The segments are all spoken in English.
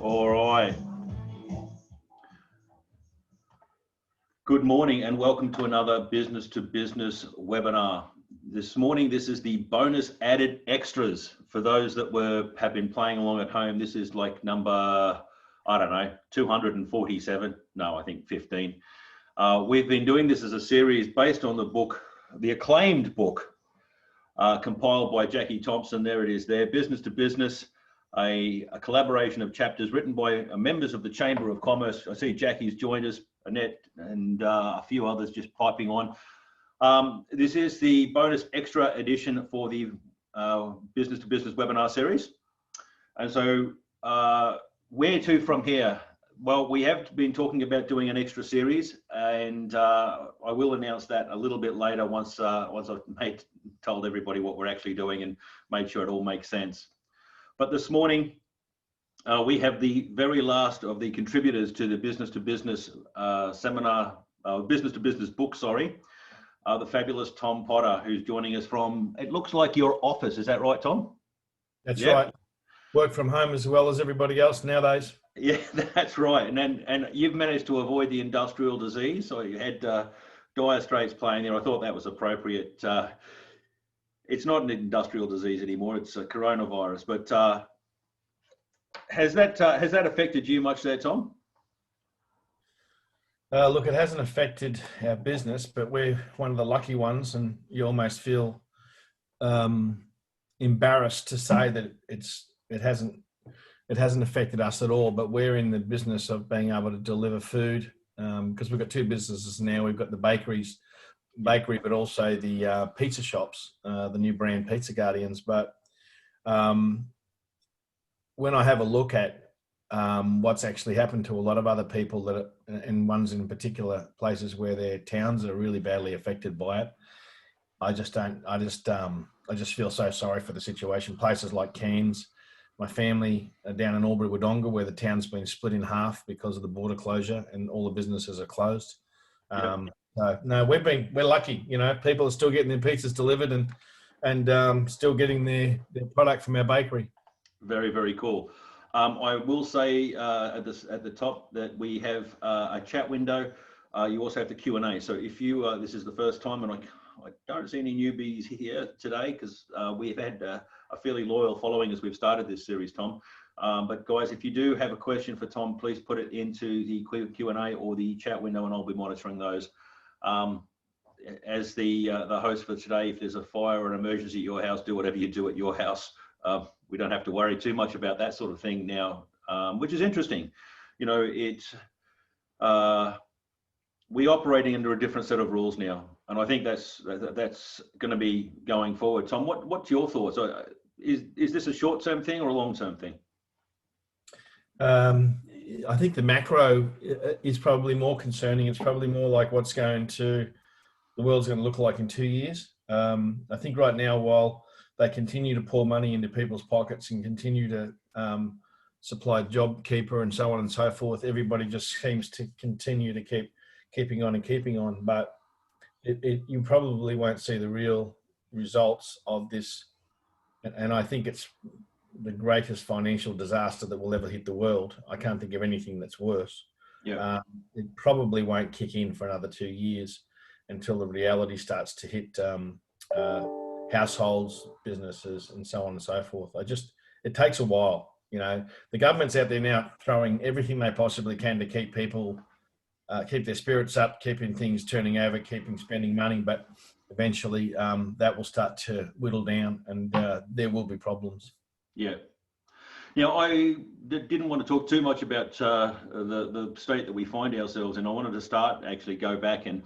All right. Good morning and welcome to another Business to Business webinar. This morning, this is the bonus added extras for those that have been playing along at home. This is like number, I don't know, 247. No, I think 15. We've been doing this as a series based on the book, the acclaimed book, compiled by Jackie Thompson. There it is there, Business to Business. A collaboration of chapters written by members of the Chamber of Commerce. I see Jackie's joined us, Annette, and a few others just piping on. This is the bonus extra edition for the Business to Business webinar series. And so where to from here? Well, we have been talking about doing an extra series, and I will announce that a little bit later once I've told everybody what we're actually doing and made sure it all makes sense. But this morning, we have the very last of the contributors to the Business to Business seminar, Business to Business book, sorry, the fabulous Tom Potter, who's joining us from, it looks like your office. Is that right, Tom? That's right. Work from home as well as everybody else nowadays. Yeah, that's right. And you've managed to avoid the industrial disease. So you had Dire Straits playing there. I thought that was appropriate. It's not an industrial disease anymore. It's a coronavirus. But has that affected you much there, Tom? Look, it hasn't affected our business, but we're one of the lucky ones, and you almost feel embarrassed to say that it hasn't affected us at all. But we're in the business of being able to deliver food because we've got two businesses now. We've got the bakery, but also the pizza shops, the new brand Pizza Guardians. But when I have a look at what's actually happened to a lot of other people and ones in particular places where their towns are really badly affected by it, I just feel so sorry for the situation. Places like Cairns, my family are down in Albury-Wodonga, where the town's been split in half because of the border closure and all the businesses are closed. No, we're lucky. You know, people are still getting their pizzas delivered and still getting their product from our bakery. Very, very cool. I will say at the top that we have a chat window. You also have the Q&A. So if you this is the first time, and I don't see any newbies here today because we've had a fairly loyal following as we've started this series, Tom. But guys, if you do have a question for Tom, please put it into the Q&A or the chat window, and I'll be monitoring those. As the host for today, if there's a fire or an emergency at your house, do whatever you do at your house. We don't have to worry too much about that sort of thing now, which is interesting. You know, we're operating under a different set of rules now, and I think that's going to be going forward. Tom, what's your thoughts? Is this a short-term thing or a long-term thing? I think the macro is probably more concerning. It's probably more like what's the world's going to look like in 2 years. I think right now, while they continue to pour money into people's pockets and continue to supply JobKeeper and so on and so forth, everybody just seems to continue to keeping on. But you probably won't see the real results of this. And I think it's the greatest financial disaster that will ever hit the world. I can't think of anything that's worse. Yeah. It probably won't kick in for another 2 years until the reality starts to hit households, businesses, and so on and so forth. It takes a while. You know, the government's out there now throwing everything they possibly can to keep people, keep their spirits up, keeping things turning over, keeping spending money, but eventually that will start to whittle down and there will be problems. Yeah. Now, I didn't want to talk too much about the state that we find ourselves in. I wanted to actually go back and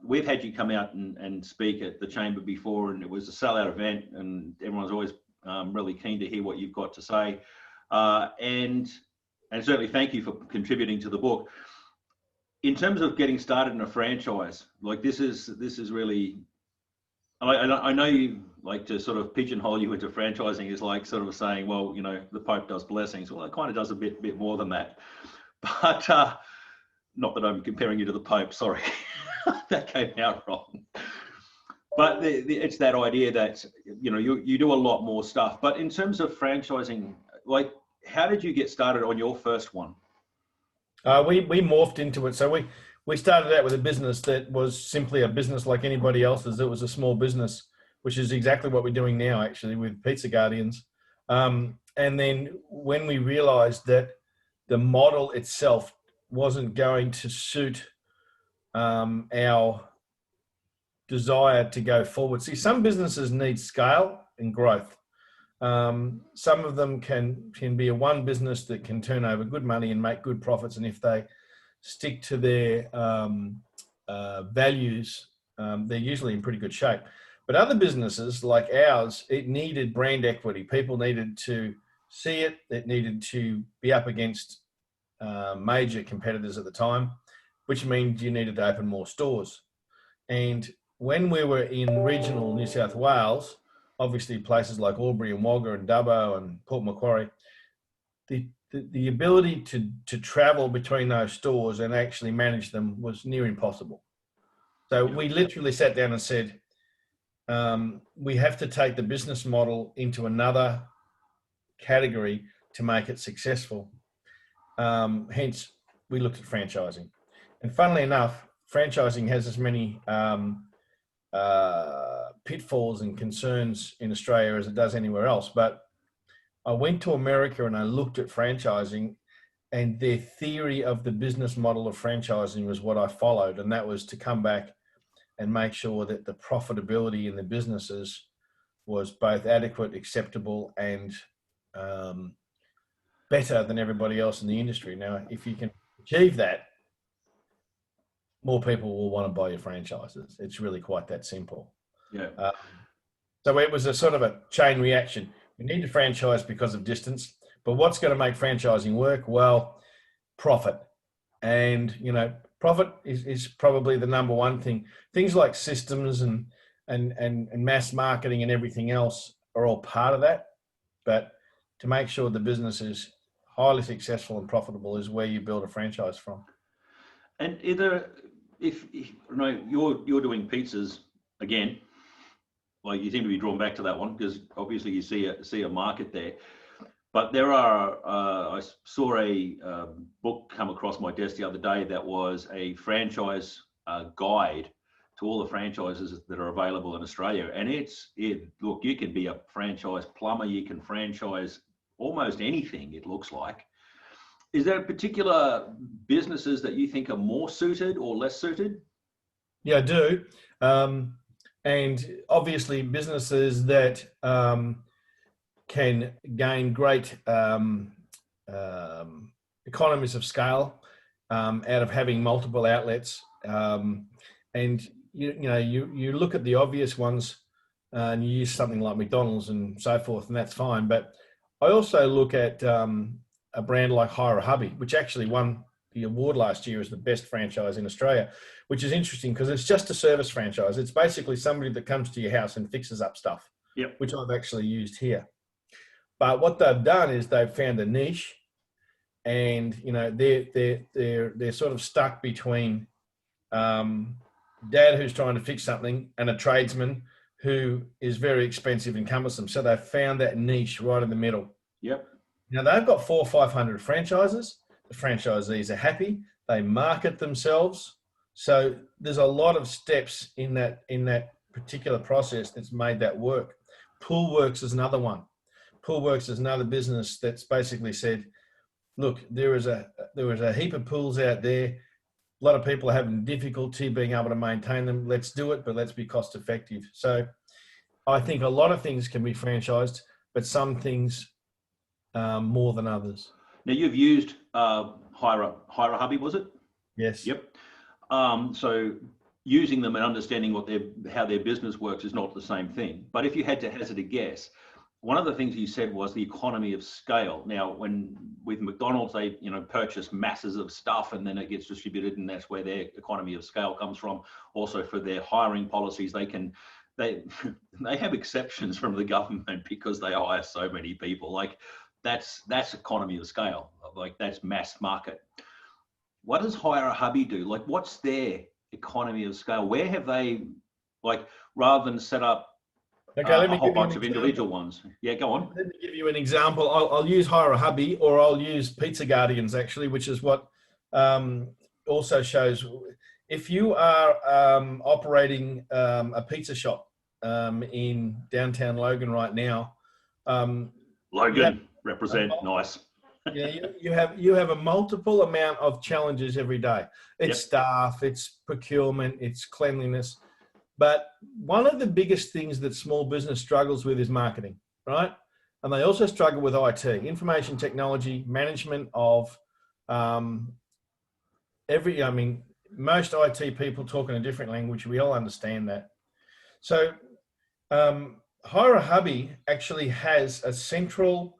we've had you come out and speak at the Chamber before, and it was a sellout event, and everyone's always really keen to hear what you've got to say. And certainly thank you for contributing to the book. In terms of getting started in a franchise, like this is really, I know you like to sort of pigeonhole you into franchising is like sort of saying, well, you know, the Pope does blessings. Well, it kind of does a bit more than that. But not that I'm comparing you to the Pope, sorry. That came out wrong. But it's that idea that, you know, you do a lot more stuff. But in terms of franchising, like how did you get started on your first one? We morphed into it. So we started out with a business that was simply a business like anybody else's. It was a small business, which is exactly what we're doing now, actually, with Pizza Guardians. And then when we realized that the model itself wasn't going to suit our desire to go forward. See, some businesses need scale and growth. Some of them can be a one business that can turn over good money and make good profits, and if they stick to their values, they're usually in pretty good shape. But other businesses like ours, it needed brand equity. People needed to see it. It needed to be up against major competitors at the time, which means you needed to open more stores. And when we were in regional New South Wales, obviously places like Albury and Wagga and Dubbo and Port Macquarie, the ability to travel between those stores and actually manage them was near impossible. So we literally sat down and said, we have to take the business model into another category to make it successful. Hence, we looked at franchising. And funnily enough, franchising has as many pitfalls and concerns in Australia as it does anywhere else. But I went to America and I looked at franchising, and their theory of the business model of franchising was what I followed. And that was to come back and make sure that the profitability in the businesses was both adequate, acceptable, and better than everybody else in the industry. Now, if you can achieve that, more people will want to buy your franchises. It's really quite that simple. Yeah. So it was a sort of a chain reaction. We need to franchise because of distance, but what's going to make franchising work? Well, profit. And, you know, profit is probably the number one thing. Things like systems and mass marketing and everything else are all part of that. But to make sure the business is highly successful and profitable is where you build a franchise from. And either if you know you're doing pizzas again, like you seem to be drawn back to that one because obviously you see a market there. But there are I saw a book come across my desk the other day that was a franchise guide to all the franchises that are available in Australia, and look, you can be a franchise plumber, you can franchise almost anything. It looks like. Is there particular businesses that you think are more suited or less suited? Yeah, I do. And obviously businesses that can gain great economies of scale out of having multiple outlets. And you look at the obvious ones and you use something like McDonald's and so forth, and that's fine. But I also look at a brand like Hire a Hubby, which actually won the award last year as the best franchise in Australia, which is interesting because it's just a service franchise. It's basically somebody that comes to your house and fixes up stuff, which I've actually used here. But what they've done is they've found a niche, and you know they're sort of stuck between dad who's trying to fix something and a tradesman who is very expensive and cumbersome. So they've found that niche right in the middle. Yep. Now they've got 400 or 500 franchises. The franchisees are happy. They market themselves. So there's a lot of steps in that particular process that's made that work. Poolworks is another one. Poolworks is another business that's basically said, look, there was a heap of pools out there. A lot of people are having difficulty being able to maintain them. Let's do it, but let's be cost effective. So I think a lot of things can be franchised, but some things more than others. Now you've used Hire a Hubby, was it? Yes. Yep. So using them and understanding how their business works is not the same thing. But if you had to hazard a guess, one of the things you said was the economy of scale. Now, with McDonald's, they purchase masses of stuff and then it gets distributed, and that's where their economy of scale comes from. Also, for their hiring policies, they have exceptions from the government because they hire so many people. Like that's economy of scale. Like that's mass market. What does Hire a Hubby do? Like, what's their economy of scale? Where have they, like, rather than set up Okay, let a me whole give you an bunch of individual example. ones. Yeah, go on. Let me give you an example. I'll use Hire a Hubby, or I'll use Pizza Guardians actually, which is what also shows if you are operating a pizza shop in downtown Logan right now. You have Logan, represent, nice. yeah, you have a multiple amount of challenges every day. It's Yep. staff, it's procurement, it's cleanliness. But one of the biggest things that small business struggles with is marketing, right? And they also struggle with IT, information technology, management of most IT people talk in a different language. We all understand that. So Hire a Hubby actually has a central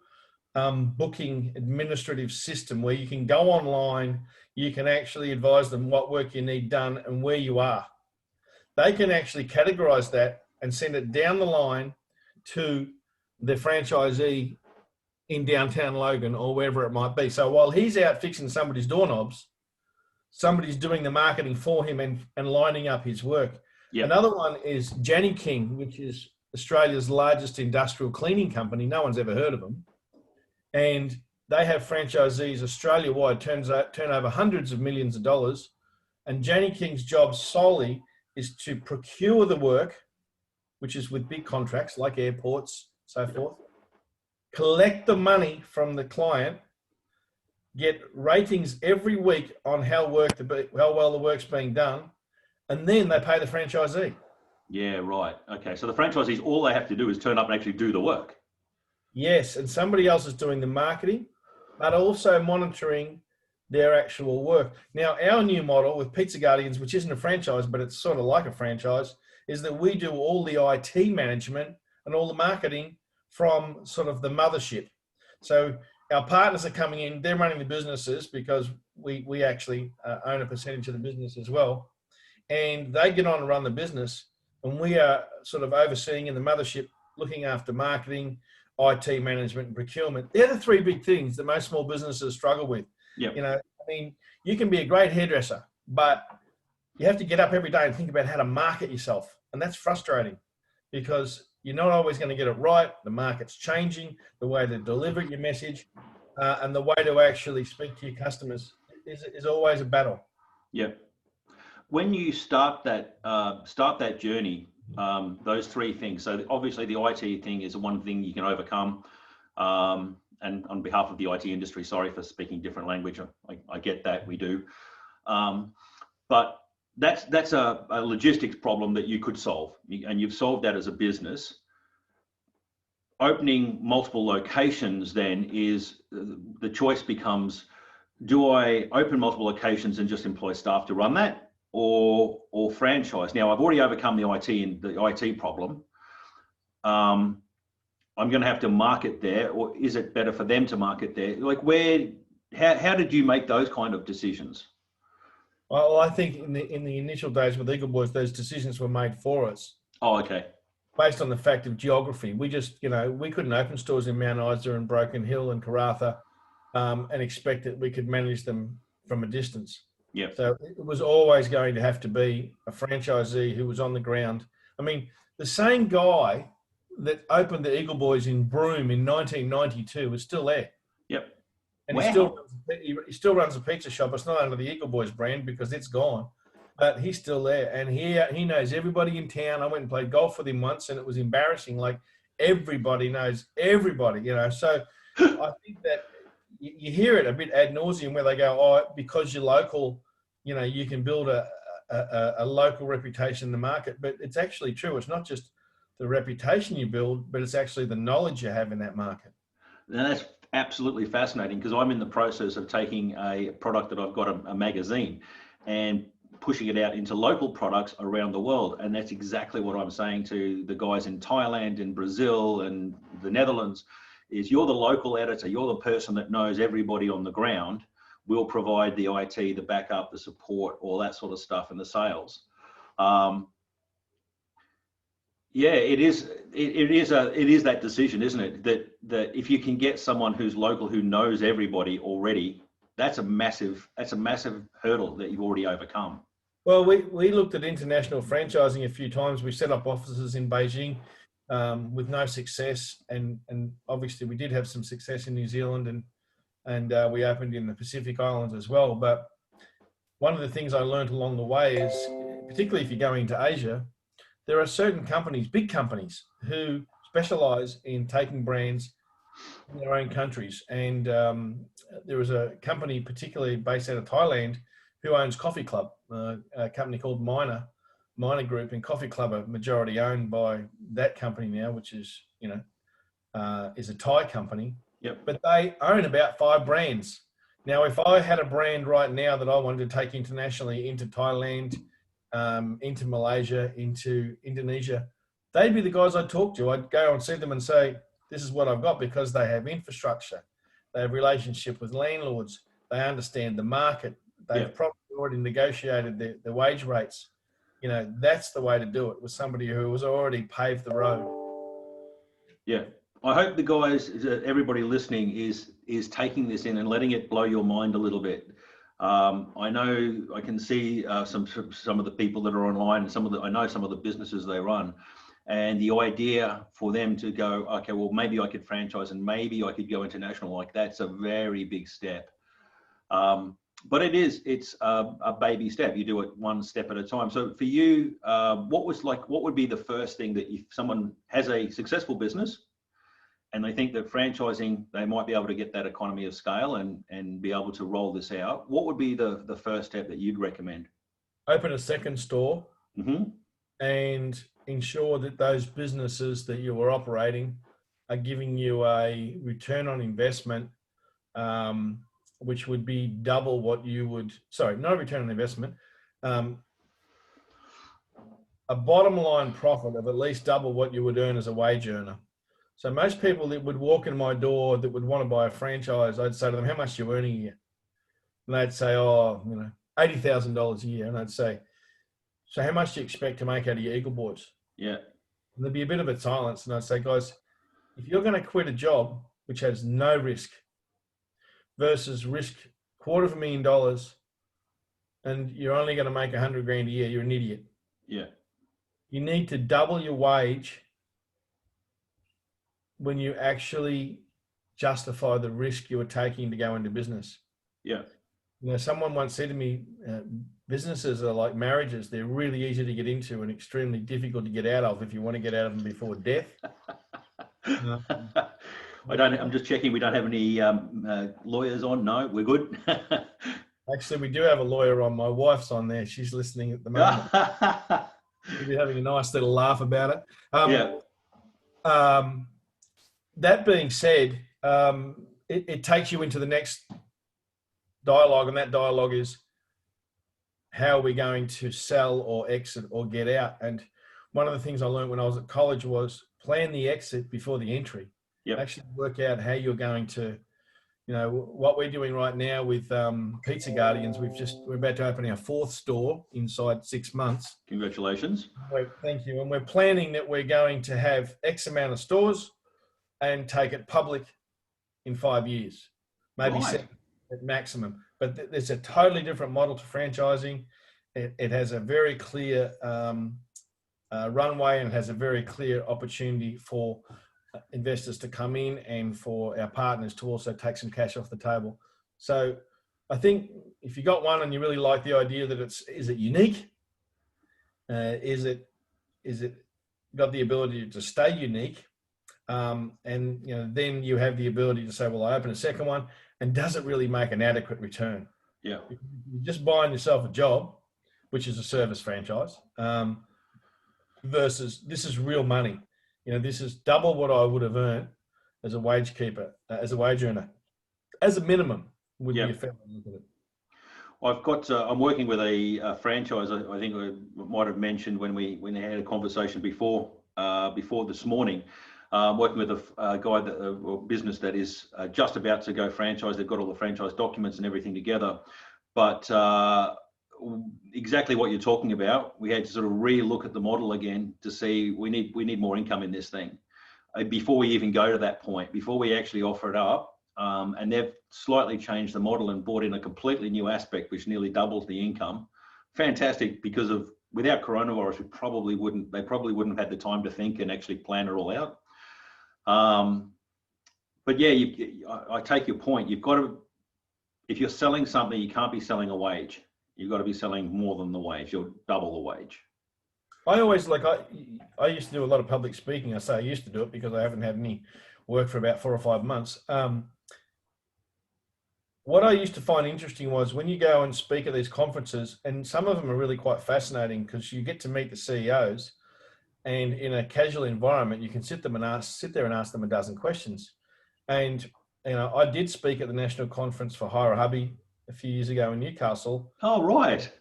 booking administrative system where you can go online, you can actually advise them what work you need done and where you are. They can actually categorize that and send it down the line to the franchisee in downtown Logan or wherever it might be. So while he's out fixing somebody's doorknobs, somebody's doing the marketing for him and lining up his work. Yep. Another one is Jani-King, which is Australia's largest industrial cleaning company. No one's ever heard of them. And they have franchisees Australia-wide, turn over hundreds of millions of dollars. And Jani-King's job solely is to procure the work, which is with big contracts like airports, so forth, collect the money from the client, get ratings every week on how well the work's being done, and then they pay the franchisee. Yeah, right. Okay, so the franchisees, all they have to do is turn up and actually do the work. Yes, and somebody else is doing the marketing, but also monitoring their actual work. Now, our new model with Pizza Guardians, which isn't a franchise, but it's sort of like a franchise, is that we do all the IT management and all the marketing from sort of the mothership. So our partners are coming in, they're running the businesses because we actually own a percentage of the business as well. And they get on and run the business, and we are sort of overseeing in the mothership, looking after marketing, IT management, and procurement. They're the three big things that most small businesses struggle with. Yep. You know, I mean, you can be a great hairdresser, but you have to get up every day and think about how to market yourself. And that's frustrating because you're not always going to get it right. The market's changing, the way to deliver your message and the way to actually speak to your customers is always a battle. Yep. When you start that journey, those three things. So obviously the IT thing is one thing you can overcome. And on behalf of the IT industry, sorry for speaking different language. I get that, we do. But that's a logistics problem that you could solve, and you've solved that as a business. Opening multiple locations then is, the choice becomes, do I open multiple locations and just employ staff to run that, or franchise? Now, I've already overcome the IT problem. I'm going to have to market there, or is it better for them to market there? Like, how did you make those kind of decisions? Well, I think in the initial days with Eagle Boys, those decisions were made for us. Oh, okay. Based on the fact of geography. We just, we couldn't open stores in Mount Isa and Broken Hill and Karratha and expect that we could manage them from a distance. Yeah. So it was always going to have to be a franchisee who was on the ground. I mean, the same guy that opened the Eagle Boys in Broome in 1992 is still there. Yep. And wow. he still runs a pizza shop. It's not under the Eagle Boys brand because it's gone, but he's still there. And he knows everybody in town. I went and played golf with him once, and it was embarrassing. Like, everybody knows everybody, So I think that you hear it a bit ad nauseum where they go, oh, because you're local, you can build a local reputation in the market. But it's actually true. It's not just the reputation you build, but it's actually the knowledge you have in that market. And that's absolutely fascinating, because I'm in the process of taking a product that I've got, a magazine, and pushing it out into local products around the world. And that's exactly what I'm saying to the guys in Thailand and Brazil and the Netherlands, is you're the local editor, you're the person that knows everybody on the ground. We'll provide the IT, the backup, the support, all that sort of stuff, and the sales. Yeah, it is that decision, isn't it? That if you can get someone who's local, who knows everybody already, that's a massive hurdle that you've already overcome. Well, we looked at international franchising a few times. We set up offices in Beijing. with no success. And obviously we did have some success in New Zealand, and we opened in the Pacific Islands as well. But one of the things I learned along the way is, particularly if you're going to Asia, there are certain companies, big companies, who specialize in taking brands in their own countries. And there was a company particularly based out of Thailand who owns Coffee Club, a company called Minor Group, and Coffee Club are majority owned by that company now, which is, is a Thai company. Yep. But they own about 5 brands. Now, if I had a brand right now that I wanted to take internationally into Thailand, into Malaysia, into Indonesia, they'd be the guys I'd talk to. I'd go and see them and say, this is what I've got, because they have infrastructure, they have relationship with landlords, they understand the market, they've probably already negotiated the wage rates. That's the way to do it, with somebody who has already paved the road. Yeah. I hope the guys, everybody listening is taking this in and letting it blow your mind a little bit. I know I can see some of the people that are online, and I know some of the businesses they run, and the idea for them to go, okay, well, maybe I could franchise and maybe I could go international, like that's a very big step. But it's a baby step. You do it one step at a time. So for you, what would be the first thing that if someone has a successful business and they think that franchising, they might be able to get that economy of scale and be able to roll this out, what would be the first step that you'd recommend? Open a second store. Mm-hmm. And ensure that those businesses that you are operating are giving you a return on investment, which would be double what you would, not a return on investment, a bottom line profit of at least double what you would earn as a wage earner. So most people that would walk in my door that would want to buy a franchise, I'd say to them, how much are you earning a year? And they'd say, $80,000 a year. And I'd say, so how much do you expect to make out of your Eagle Boards? Yeah. And there'd be a bit of a silence. And I'd say, guys, if you're going to quit a job which has no risk versus risk $250,000 and you're only going to make $100,000 a year, you're an idiot. Yeah. You need to double your wage when you actually justify the risk you are taking to go into business. Yeah. Someone once said to me, businesses are like marriages. They're really easy to get into and extremely difficult to get out of if you want to get out of them before death. I'm just checking. We don't have any lawyers on. No, we're good. Actually, we do have a lawyer on. My wife's on there. She's listening at the moment. We'll be having a nice little laugh about it. That being said, it takes you into the next dialogue, and that dialogue is, how are we going to sell or exit or get out? And one of the things I learned when I was at college was plan the exit before the entry. Actually work out how you're going to, what we're doing right now with Pizza Guardians. We're about to open our 4th store inside 6 months. Congratulations. Thank you. And we're planning that we're going to have X amount of stores and take it public in 5 years, maybe 7 at maximum. But it's a totally different model to franchising. It has a very clear runway, and it has a very clear opportunity for investors to come in and for our partners to also take some cash off the table. So I think if you got one and you really like the idea that is it unique? Is it got the ability to stay unique? And then you have the ability to say, well, I open a second one, and does it really make an adequate return? Yeah. You're just buying yourself a job, which is a service franchise, versus this is real money. This is double what I would have earned as a wage keeper, as a wage earner, as a minimum would be a fair way to look at it. I've got. I'm working with a franchise. I think I might have mentioned when we had a conversation before this morning. Working with a guy a business that is just about to go franchise. They've got all the franchise documents and everything together, but exactly what you're talking about. We had to sort of re-look at the model again to see we need more income in this thing before we even go to that point. Before we actually offer it up, and they've slightly changed the model and brought in a completely new aspect, which nearly doubles the income. Fantastic, because of without coronavirus, they probably wouldn't have had the time to think and actually plan it all out. But yeah, I take your point. You've got to, if you're selling something, you can't be selling a wage. You've got to be selling more than the wage. You'll double the wage. I always I used to do a lot of public speaking. I say I used to do it because I haven't had any work for about 4 or 5 months. What I used to find interesting was when you go and speak at these conferences, and some of them are really quite fascinating because you get to meet the CEOs, and in a casual environment, you can sit there and ask them a dozen questions. And I did speak at the national conference for Hire a Hubby a few years ago in Newcastle. Oh, right.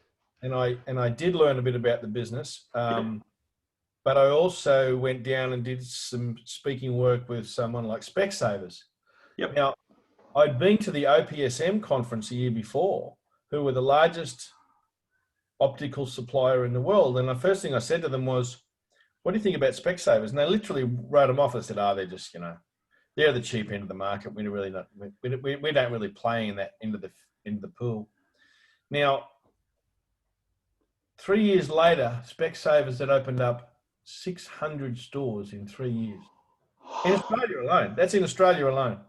And I did learn a bit about the business. But I also went down and did some speaking work with someone like Specsavers. Yep. Now, I'd been to the OPSM conference a year before, who were the largest optical supplier in the world. And the first thing I said to them was, what do you think about Specsavers? And they literally wrote them off. I said, they're just, they're the cheap end of the market. We don't really play in that end of the pool. Now, 3 years later, Specsavers had opened up 600 stores in 3 years. In Australia alone. That's in Australia alone.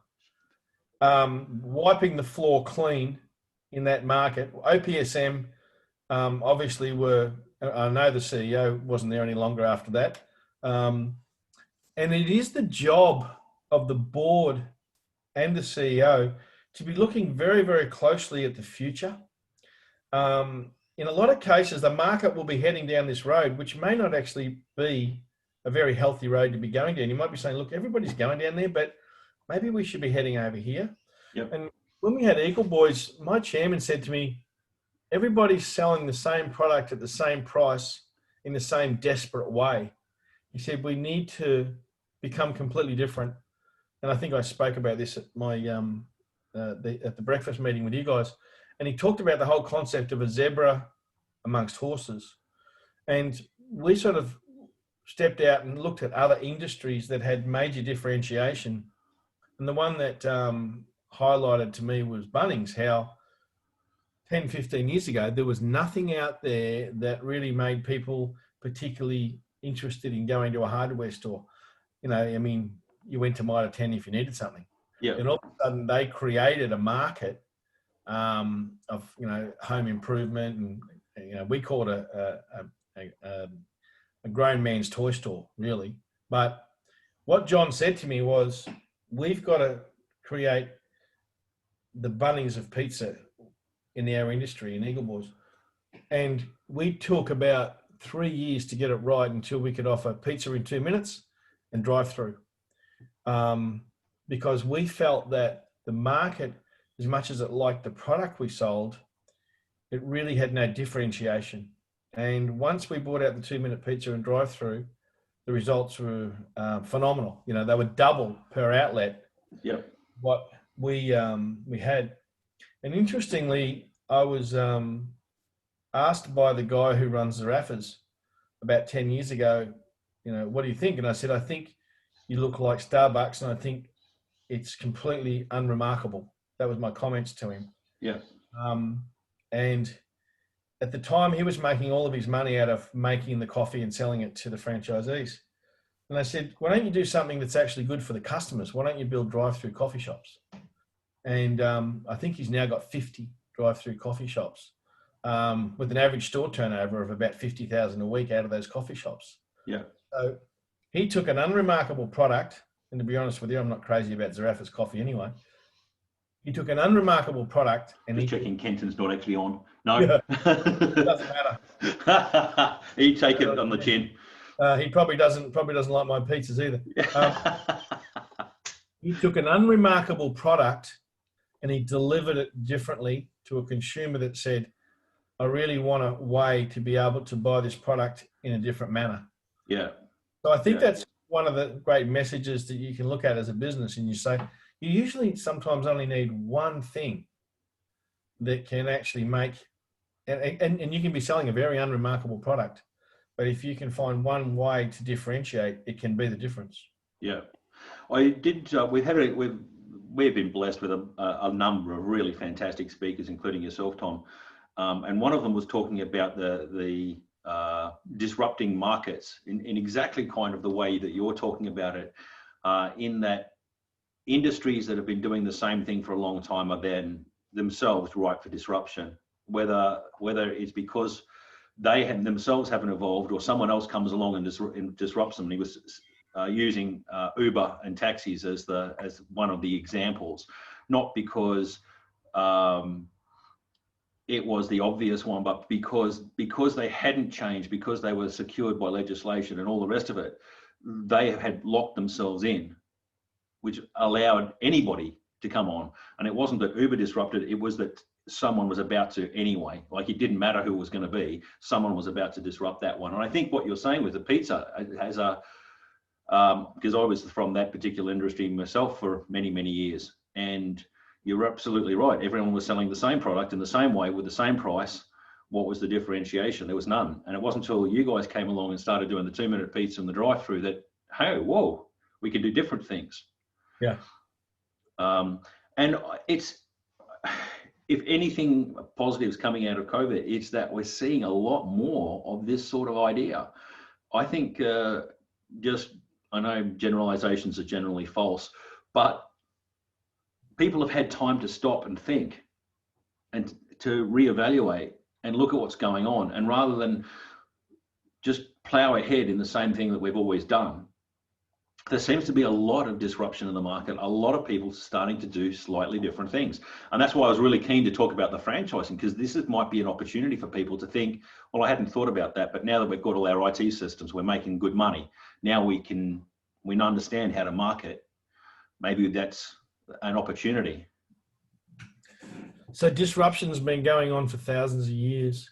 Wiping the floor clean in that market. OPSM obviously I know the CEO wasn't there any longer after that. And it is the job of the board and the CEO to be looking very, very closely at the future. In a lot of cases, the market will be heading down this road, which may not actually be a very healthy road to be going down. You might be saying, look, everybody's going down there, but maybe we should be heading over here. Yep. And when we had Eagle Boys, my chairman said to me, everybody's selling the same product at the same price in the same desperate way. He said, we need to become completely different. And I think I spoke about this at my at the breakfast meeting with you guys. And he talked about the whole concept of a zebra amongst horses. And we sort of stepped out and looked at other industries that had major differentiation. And the one that highlighted to me was Bunnings, how 10, 15 years ago, there was nothing out there that really made people particularly interested in going to a hardware store. You went to Mitre 10 if you needed something. Yeah. And all of a sudden they created a market of home improvement, and we call it a grown man's toy store, really. But what John said to me was, we've got to create the Bunnings of pizza in our industry in Eagle Boys, and we took about 3 years to get it right until we could offer pizza in 2 minutes and drive-through, because we felt that the market, as much as it liked the product we sold, it really had no differentiation. And once we brought out the 2 minute pizza and drive-through, the results were phenomenal. They were double per outlet. Yep. What we had. And interestingly, I was asked by the guy who runs Zarrafas about 10 years ago, what do you think? And I said, I think you look like Starbucks, and I think it's completely unremarkable. That was my comments to him. Yeah. And at the time, he was making all of his money out of making the coffee and selling it to the franchisees. And I said, why don't you do something that's actually good for the customers? Why don't you build drive-through coffee shops? And I think he's now got 50 drive-through coffee shops with an average store turnover of about 50,000 a week out of those coffee shops. Yeah. So he took an unremarkable product, and to be honest with you, I'm not crazy about Zarrafas coffee anyway. He took an unremarkable product and Just checking Kenton's not actually on. No. Yeah, it doesn't matter. He'd take it on the chin. He probably doesn't like my pizzas either. He took an unremarkable product and he delivered it differently to a consumer that said, I really want a way to be able to buy this product in a different manner. Yeah. So I think that's one of the great messages that you can look at as a business, and you say, you usually sometimes only need one thing that can actually make, and you can be selling a very unremarkable product, but if you can find one way to differentiate, it can be the difference. Yeah. I did, we've been blessed with a number of really fantastic speakers, including yourself, Tom. And one of them was talking about the disrupting markets in exactly kind of the way that you're talking about it, in that industries that have been doing the same thing for a long time are then themselves ripe for disruption, whether it's because they themselves haven't evolved or someone else comes along and disrupts them. And he was using Uber and taxis as one of the examples, not because it was the obvious one, but because they hadn't changed, because they were secured by legislation and all the rest of it, they had locked themselves in, which allowed anybody to come on. And it wasn't that Uber disrupted, it was that someone was about to anyway. Like, it didn't matter who it was going to be, someone was about to disrupt that one. And I think what you're saying with the pizza has because I was from that particular industry myself for many, many years. And you're absolutely right. Everyone was selling the same product in the same way with the same price. What was the differentiation? There was none. And it wasn't until you guys came along and started doing the 2-minute pizza and the drive-through that, hey, whoa, we can do different things. Yeah. And it's, if anything positive is coming out of COVID, it's that we're seeing a lot more of this sort of idea. I think I know generalizations are generally false, but people have had time to stop and think and to reevaluate and look at what's going on. And rather than just plow ahead in the same thing that we've always done, there seems to be a lot of disruption in the market, a lot of people starting to do slightly different things. And that's why I was really keen to talk about the franchising, because might be an opportunity for people to think, well, I hadn't thought about that, but now that we've got all our IT systems, we're making good money. Now we understand how to market. Maybe that's an opportunity. So disruption's been going on for thousands of years.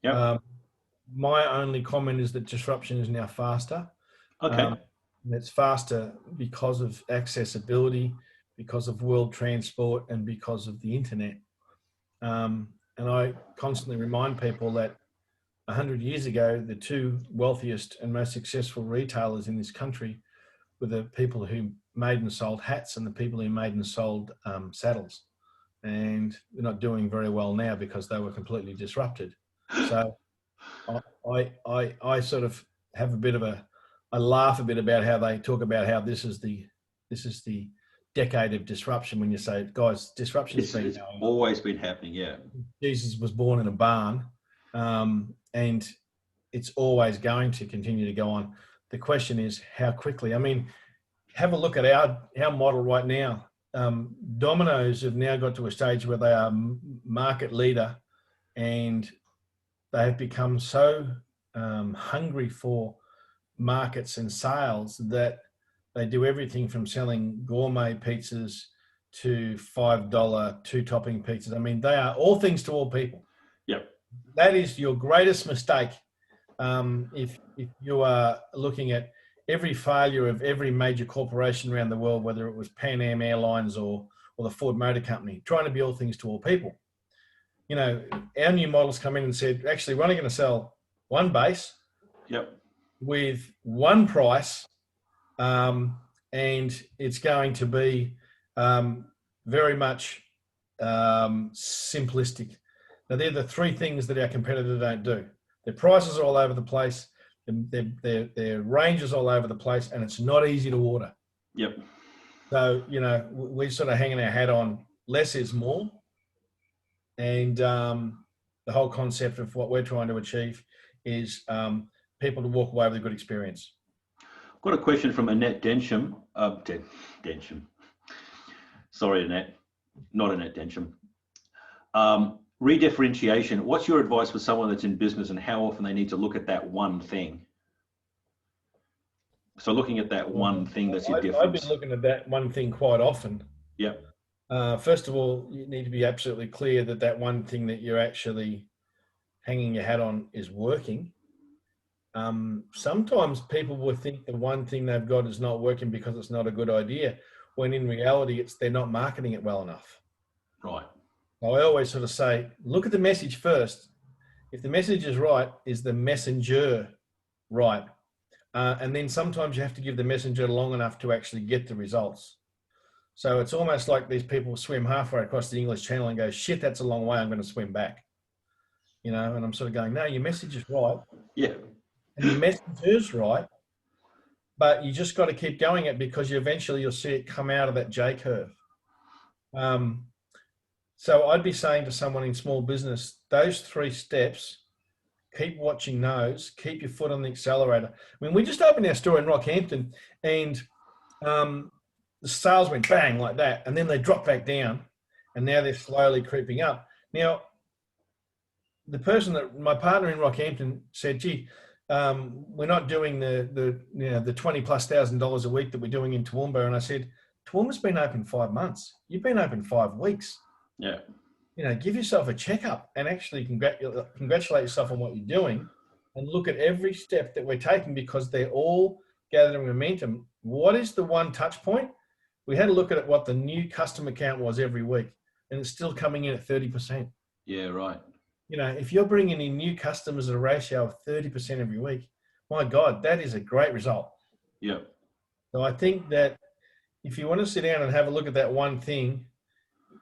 Yeah. My only comment is that disruption is now faster. Okay. It's faster because of accessibility, because of world transport, and because of the internet. And I constantly remind people that 100 years ago, the two wealthiest and most successful retailers in this country were the people who made and sold hats and the people who made and sold saddles. And they're not doing very well now because they were completely disrupted. So I sort of have a bit of I laugh a bit about how they talk about how this is the decade of disruption, when you say, guys, disruption has been always been happening. Yeah. Jesus was born in a barn, and it's always going to continue to go on. The question is how quickly. I mean, have a look at our model right now. Domino's have now got to a stage where they are market leader, and they have become so hungry for markets and sales that they do everything from selling gourmet pizzas to $5 2-topping pizzas. I mean, they are all things to all people. Yep. That is your greatest mistake. If you are looking at every failure of every major corporation around the world, whether it was Pan Am Airlines or the Ford Motor Company, trying to be all things to all people. You know, our new models come in and said, actually, we're only going to sell one base. Yep. With one price, and it's going to be very much simplistic. Now, they're the three things that our competitors don't do. Their prices are all over the place, their range is all over the place, and it's not easy to order. Yep. So, you know, we're sort of hanging our hat on less is more. And the whole concept of what we're trying to achieve is people to walk away with a good experience. I've got a question from Annette Densham. Densham. Sorry, Annette. Not Annette Densham. Redifferentiation. What's your advice for someone that's in business and how often they need to look at that one thing? So looking at that one thing that's your difference. I've been looking at that one thing quite often. Yep. First of all, you need to be absolutely clear that one thing that you're actually hanging your hat on is working. Sometimes people will think the one thing they've got is not working because it's not a good idea, when in reality they're not marketing it well enough. Right. I always sort of say, look at the message first. If the message is right, is the messenger right? And then sometimes you have to give the messenger long enough to actually get the results. So it's almost like these people swim halfway across the English Channel and go, shit, that's a long way, I'm going to swim back. You know, and I'm sort of going, no, your message is right. Yeah. and your message is right, but you just got to keep going it because eventually you'll see it come out of that J curve. So I'd be saying to someone in small business, those 3 steps, keep watching those, keep your foot on the accelerator. I mean, we just opened our store in Rockhampton and the sales went bang like that, and then they dropped back down, and now they're slowly creeping up. Now, the person that my partner in Rockhampton said, "Gee, we're not doing the $20,000+ a week that we're doing in Toowoomba." And I said, "Toowoomba's been open 5 months. You've been open 5 weeks. Yeah. Give yourself a checkup and actually congratulate yourself on what you're doing, and look at every step that we're taking because they're all gathering momentum. What is the one touch point? We had a look at what the new customer count was every week, and it's still coming in at 30%. Yeah, right. If you're bringing in new customers at a ratio of 30% every week, my God, that is a great result. Yeah. So I think that if you want to sit down and have a look at that one thing,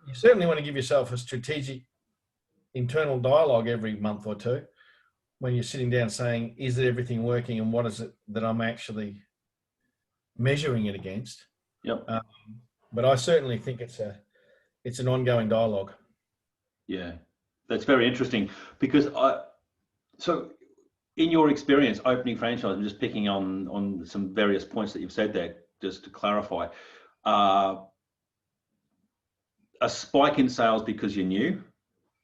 you certainly want to give yourself a strategic internal dialogue every month or two when you're sitting down saying, is it everything working and what is it that I'm actually measuring it against? Yep. But I certainly think it's an ongoing dialogue. Yeah, that's very interesting because so in your experience opening franchise, I'm just picking on some various points that you've said there, just to clarify, a spike in sales because you're new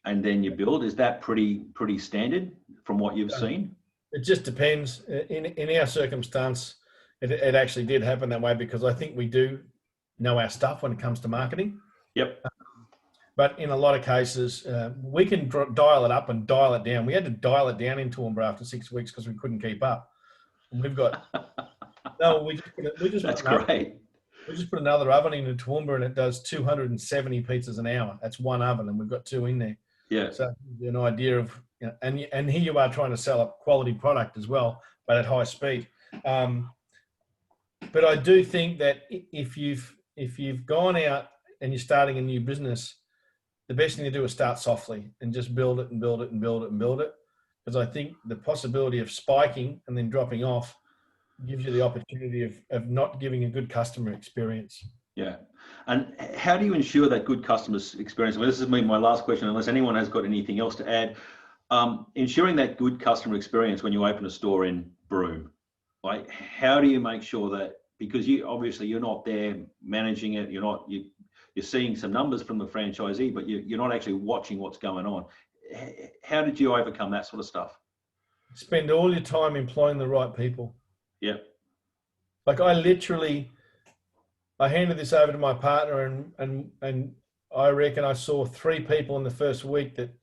and then you build, is that pretty standard from what you've seen? It just depends. In our circumstance, it actually did happen that way because I think we do know our stuff when it comes to marketing. Yep. But in a lot of cases, we can dial it up and dial it down. We had to dial it down in Toowoomba after 6 weeks because we couldn't keep up. And we've got That's great. We just put another oven into Toowoomba and it does 270 pizzas an hour. That's one oven, and we've got 2 in there. Yeah. So an idea of, and here you are trying to sell a quality product as well, but at high speed. But I do think that if you've gone out and you're starting a new business, the best thing to do is start softly and just build it and build it and build it and build it. Because I think the possibility of spiking and then dropping off gives you the opportunity of not giving a good customer experience. Yeah. And how do you ensure that good customer experience? Well, this is my last question, unless anyone has got anything else to add. Ensuring that good customer experience when you open a store in Broome, like how do you make sure that, because you're not there managing it, you're seeing some numbers from the franchisee, but you're not actually watching what's going on. How did you overcome that sort of stuff? Spend all your time employing the right people. Yeah. Like I handed this over to my partner and I reckon I saw 3 people in the first week that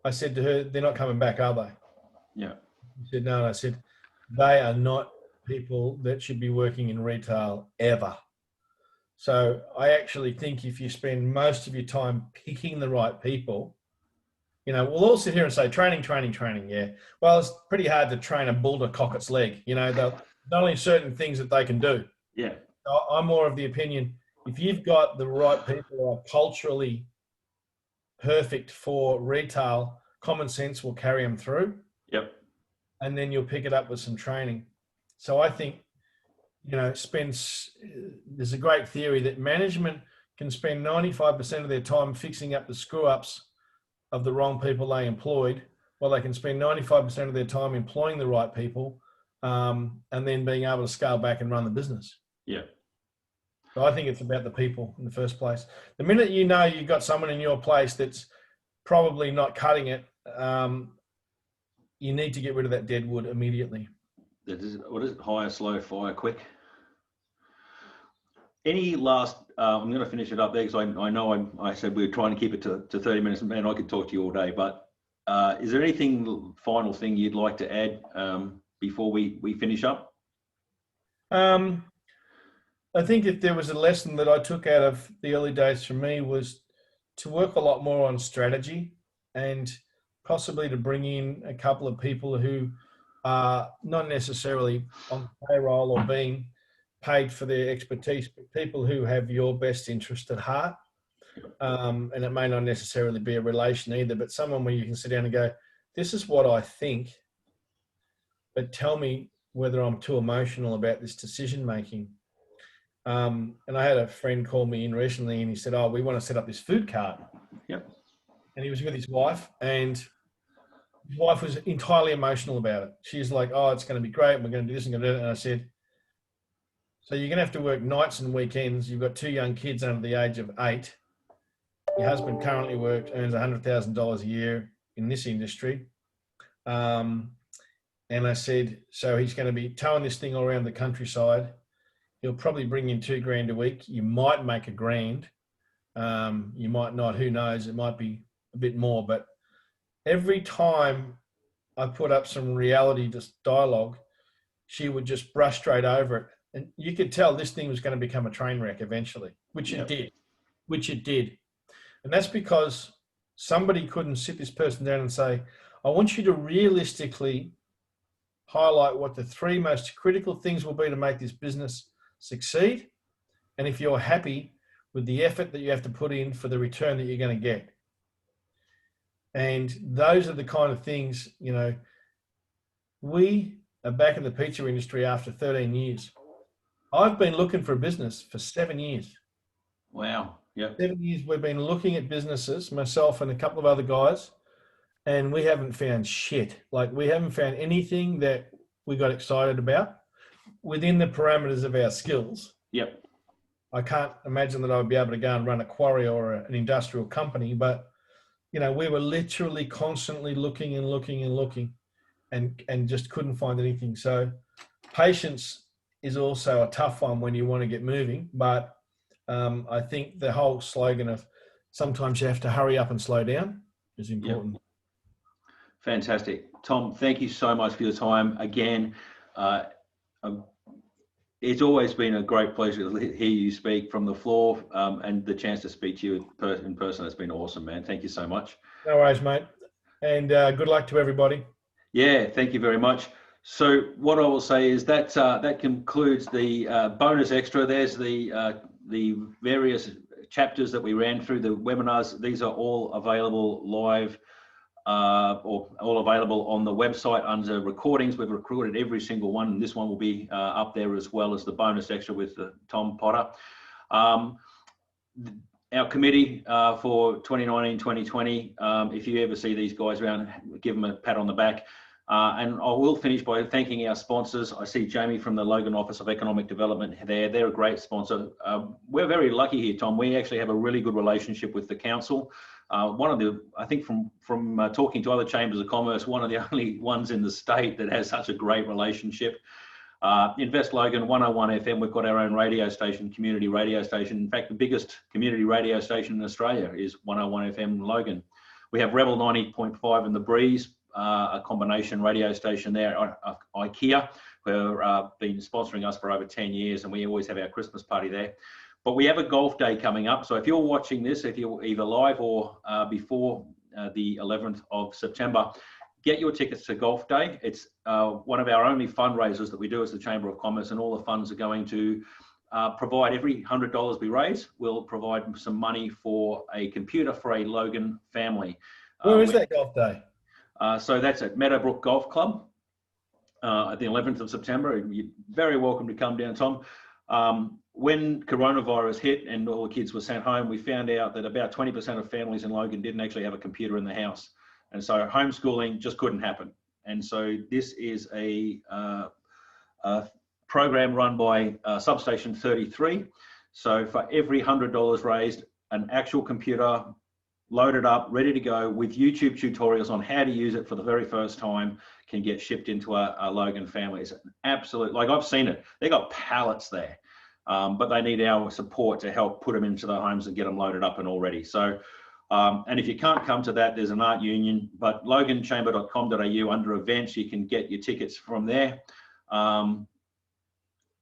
I said to her, they're not coming back, are they? Yeah. She said, no. And I said, they are not people that should be working in retail ever. So I actually think if you spend most of your time picking the right people, we'll all sit here and say training. Yeah. Well, it's pretty hard to train a bull to cock its leg. There's only certain things that they can do. Yeah. I'm more of the opinion, if you've got the right people who are culturally perfect for retail, common sense will carry them through. Yep. And then you'll pick it up with some training. So I think, there's a great theory that management can spend 95% of their time fixing up the screw ups of the wrong people they employed, while they can spend 95% of their time employing the right people, and then being able to scale back and run the business. Yeah. So I think it's about the people in the first place. The minute you've got someone in your place that's probably not cutting it, you need to get rid of that dead wood immediately. What is it? Hire, slow, fire, quick. Any last, I'm going to finish it up there because I know I said we were trying to keep it to 30 minutes, and I could talk to you all day, but is there anything, final thing you'd like to add before we finish up? I think if there was a lesson that I took out of the early days for me was to work a lot more on strategy and possibly to bring in a couple of people who are not necessarily on payroll or being paid for their expertise, but people who have your best interest at heart. And it may not necessarily be a relation either, but someone where you can sit down and go, this is what I think but tell me whether I'm too emotional about this decision making. And I had a friend call me in recently, and he said, "Oh, we want to set up this food cart." Yep. And he was with his wife, and his wife was entirely emotional about it. She's like, "Oh, it's going to be great. We're going to do this and going to do it." And I said, "So you're going to have to work nights and weekends. You've got 2 young kids under the age of 8. Your husband currently earns $100,000 a year in this industry." And I said, "So he's going to be towing this thing all around the countryside. He'll probably bring in $2,000 a week. You might make $1,000. You might not. Who knows? It might be a bit more. But every time I put up some reality dialogue, she would just brush straight over it. And you could tell this thing was going to become a train wreck eventually, which it did. And that's because somebody couldn't sit this person down and say, I want you to realistically highlight what the 3 most critical things will be to make this business succeed. And if you're happy with the effort that you have to put in for the return that you're going to get. And those are the kind of things, we are back in the pizza industry after 13 years. I've been looking for a business for 7 years. Wow. Yeah. 7 years we've been looking at businesses, myself and a couple of other guys, and we haven't found shit. Like, we haven't found anything that we got excited about within the parameters of our skills. Yep. I can't imagine that I would be able to go and run a quarry or an industrial company, but we were literally constantly looking and just couldn't find anything. So patience is also a tough one when you want to get moving, but I think the whole slogan of sometimes you have to hurry up and slow down is important. Yep. Fantastic. Tom, thank you so much for your time. Again, it's always been a great pleasure to hear you speak from the floor, and the chance to speak to you in person. It's been awesome, man. Thank you so much. No worries, mate. And good luck to everybody. Yeah, thank you very much. So what I will say is that that concludes the bonus extra. There's the various chapters that we ran through the webinars. These are all available live or all available on the website under recordings. We've recorded every single one, and this one will be up there as well as the bonus extra with Tom Potter. Our committee for 2019-2020, if you ever see these guys around, give them a pat on the back. And I will finish by thanking our sponsors. I see Jamie from the Logan Office of Economic Development there. They're a great sponsor. We're very lucky here, Tom. We actually have a really good relationship with the council. One of the, I think from talking to other chambers of commerce, one of the only ones in the state that has such a great relationship. Invest Logan, 101 FM, we've got our own radio station, community radio station. In fact, the biggest community radio station in Australia is 101 FM Logan. We have Rebel 90.5 in the Breeze, a combination radio station there, IKEA, who have been sponsoring us for over 10 years, and we always have our Christmas party there. But we have a golf day coming up. So if you're watching this, if you're either live or before the 11th of September, get your tickets to golf day. It's one of our only fundraisers that we do as the Chamber of Commerce, and all the funds are going to provide, every $100 we raise, we'll provide some money for a computer for a Logan family. Where is that golf day? So that's at Meadowbrook Golf Club at the 11th of September. You're very welcome to come down, Tom. When coronavirus hit and all the kids were sent home, we found out that about 20% of families in Logan didn't actually have a computer in the house. And so homeschooling just couldn't happen. And so this is a program run by Substation 33. So for every $100 raised, an actual computer loaded up, ready to go with YouTube tutorials on how to use it for the very first time can get shipped into a Logan family. It's an absolute, like, I've seen it. They got pallets there, but they need our support to help put them into their homes and get them loaded up and all ready. So, and if you can't come to that, there's an art union, but loganchamber.com.au under events, you can get your tickets from there.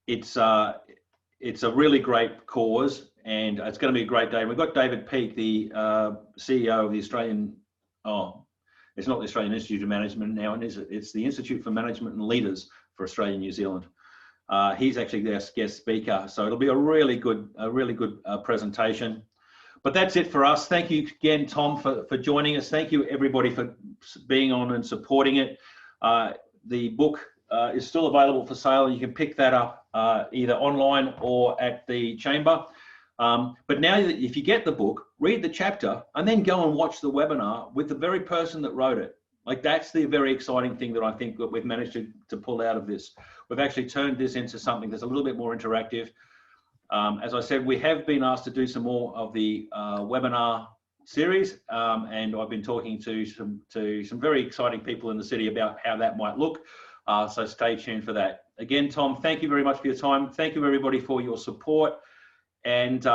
It's a really great cause, and it's going to be a great day. We've got David Peake, the CEO of the Australian, it's not the Australian Institute of Management now, is it? It's the Institute for Management and Leaders for Australia and New Zealand. He's actually their guest speaker, so it'll be a really good presentation. But that's it for us. Thank you again, Tom, for joining us. Thank you, everybody, for being on and supporting it. The book is still available for sale. You can pick that up either online or at the chamber. But now, if you get the book, read the chapter, and then go and watch the webinar with the very person that wrote it. Like, that's the very exciting thing that I think that we've managed to pull out of this. We've actually turned this into something that's a little bit more interactive. As I said, we have been asked to do some more of the webinar series, and I've been talking to some very exciting people in the city about how that might look. So stay tuned for that. Again, Tom, thank you very much for your time. Thank you, everybody, for your support. And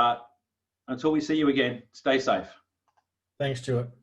until we see you again, stay safe. Thanks, Stuart.